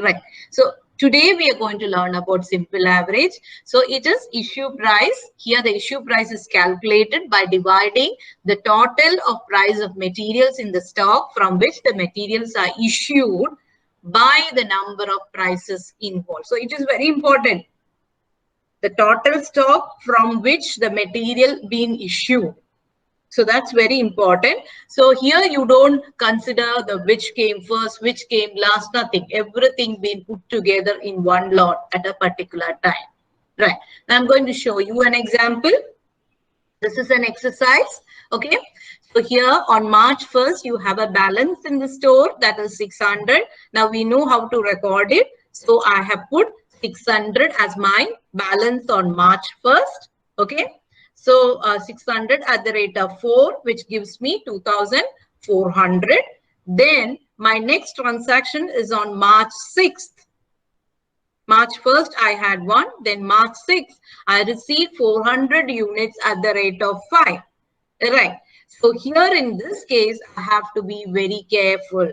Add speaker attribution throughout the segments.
Speaker 1: Right. So today we are going to learn about simple average. So it is issue price. Here the issue price is calculated by dividing the total of price of materials in the stock from which the materials are issued by the number of prices involved. So it is very important. The total stock from which the material being issued. So that's very important. So here you don't consider the which came first, which came last, nothing. Everything being put together in one lot at a particular time. Right. Now I'm going to show you an example. This is an exercise. Okay. So here on March 1st, you have a balance in the store that is 600. Now we know how to record it. So I have put 600 as my balance on March 1st. Okay. So 600 at the rate of 4, which gives me 2,400. Then my next transaction is on March 6th. March 1st, I had one. Then March 6th, I received 400 units at the rate of 5. Right. So here in this case, I have to be very careful.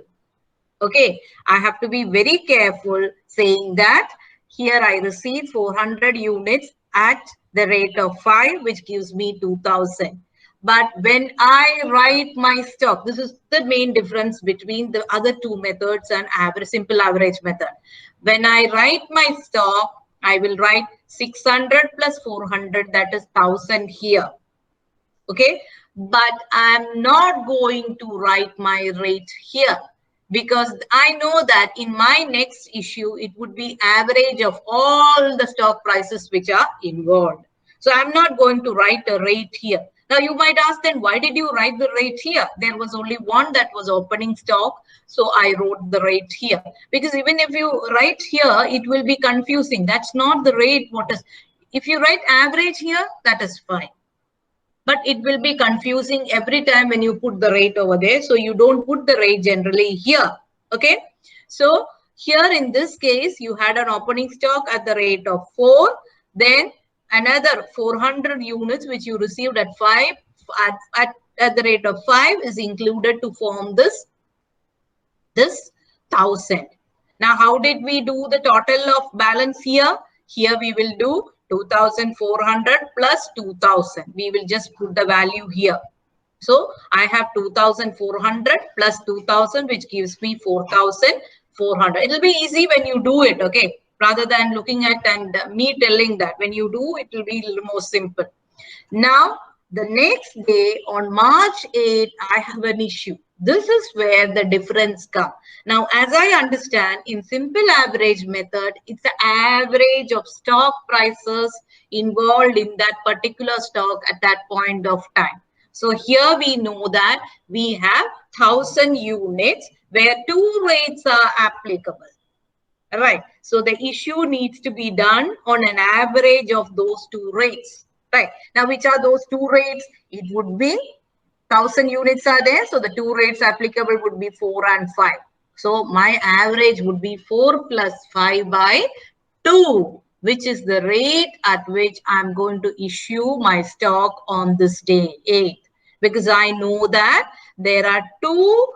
Speaker 1: Okay. I have to be very careful saying that here I received 400 units at the rate of 5, which gives me 2,000. But when I write my stock, this is the main difference between the other two methods and simple average method. When I write my stock, I will write 600 plus 400, that is 1,000 here. Okay, but I'm not going to write my rate here because I know that in my next issue, it would be average of all the stock prices which are involved. So I'm not going to write a rate here. Now you might ask, then why did you write the rate here? There was only one that was opening stock. So I wrote the rate here because even if you write here, it will be confusing. That's not the rate. What is, if you write average here, that is fine. But it will be confusing every time when you put the rate over there. So you don't put the rate generally here. Okay. So here in this case, you had an opening stock at the rate of 4. Then another 400 units which you received at 5 at the rate of 5 is included to form this 1,000. Now, how did we do the total of balance here? Here we will do 2,400 plus 2,000. We will just put the value here. So I have 2,400 plus 2,000, which gives me 4,400. It will be easy when you do it, okay? Rather than looking at and me telling that. When you do, it will be a little more simple. Now, the next day on March 8th, I have an issue. This is where the difference comes. Now, as I understand, in simple average method, it's the average of stock prices involved in that particular stock at that point of time. So here we know that we have 1,000 units where 2 rates are applicable. Right. So the issue needs to be done on an average of those 2 rates. Right. Now, which are those 2 rates? It would be 1,000 units are there. So the 2 rates applicable would be 4 and 5. So my average would be 4 plus 5 by 2, which is the rate at which I'm going to issue my stock on this day 8. Because I know that there are two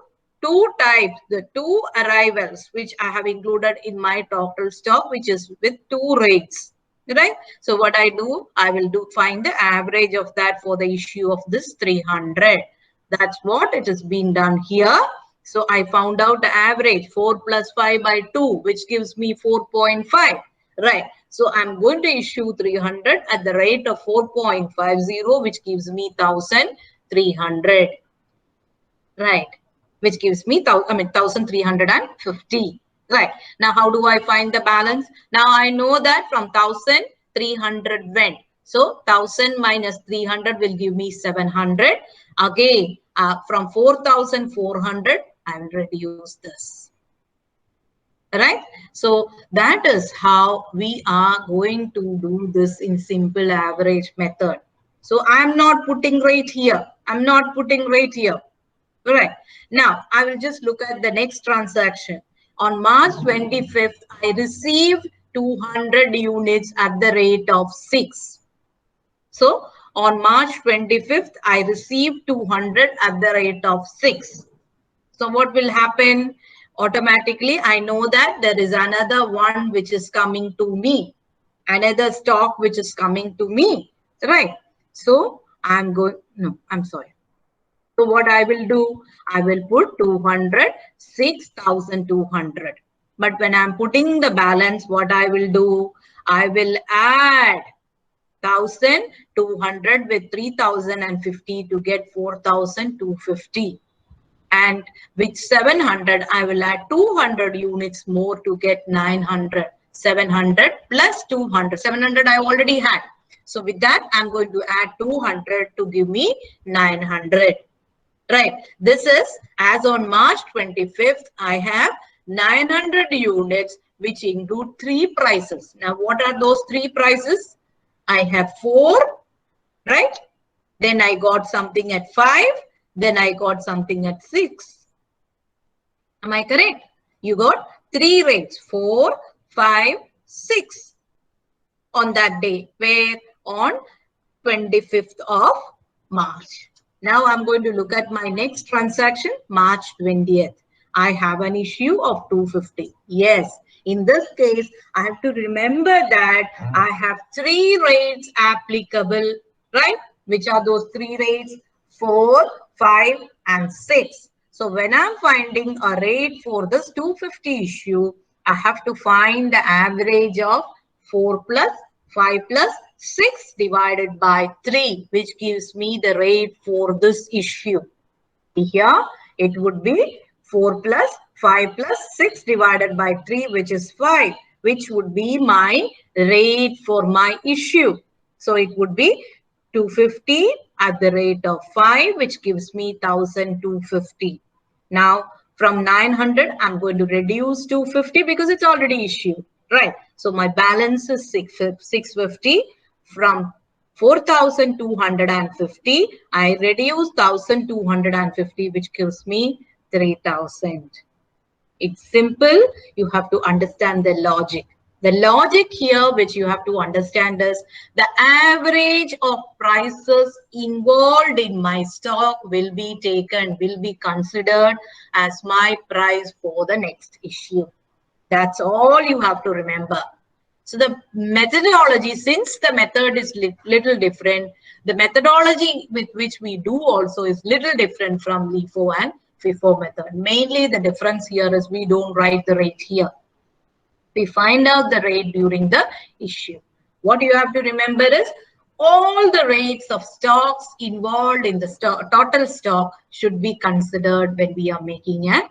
Speaker 1: types, the 2 arrivals, which I have included in my total stock, which is with 2 rates. Right. So what I do, I will find the average of that for the issue of this 300. That's what it has been done here. So I found out the average 4 plus 5 by 2, which gives me 4.5. Right. So I'm going to issue 300 at the rate of 4.50, which gives me 1,300. Right. Which gives me 1,350. Right. Now, how do I find the balance? Now, I know that from 1,300 went. So, 1,000 minus 300 will give me 700. Again, from 4,400, I will reduce this. Right. So, that is how we are going to do this in simple average method. So, I'm not putting rate here. I'm not putting rate here. Right. Now, I will just look at the next transaction. On March 25th, I received 200 units at the rate of 6. So, on March 25th, I received 200 at the rate of 6. So, what will happen? automatically I know that there is another one which is coming to me, another stock which is coming to me, right? So I'm going, no, I'm sorry. So what I will do, I will put 200, 6,200. But when I'm putting the balance, what I will do, I will add 1,200 with 3,050 to get 4,250. And with 700, I will add 200 units more to get 900. 700 plus 200. 700 I already had. So with that, I'm going to add 200 to give me 900. Right. This is as on March 25th, I have 900 units, which include 3 prices. Now, what are those 3 prices? I have 4, right? Then I got something at 5. Then I got something at 6. Am I correct? You got 3 rates, 4, 5, 6 on that day, where on 25th of March. Now I'm going to look at my next transaction, March 20th. I have an issue of 250. Yes, in this case, I have to remember that I have 3 rates applicable, right? Which are those 3 rates? 4, 5, and 6. So when I'm finding a rate for this 250 issue, I have to find the average of 4 plus 5 plus 6 divided by 3, which gives me the rate for this issue. Here, it would be 4 plus 5 plus 6 divided by 3, which is 5, which would be my rate for my issue. So it would be 250 at the rate of 5, which gives me 1,250. Now, from 900, I'm going to reduce 250 because it's already issued, right? So my balance is 650. From 4,250, I reduce 1,250, which gives me 3,000. It's simple. You have to understand the logic. The logic here, which you have to understand, is the average of prices involved in my stock will be taken, will be considered as my price for the next issue. That's all you have to remember. So the methodology, since the method is little different, the methodology with which we do also is little different from LIFO and FIFO method. Mainly the difference here is we don't write the rate here. We find out the rate during the issue. What you have to remember is all the rates of stocks involved in the total stock should be considered when we are making an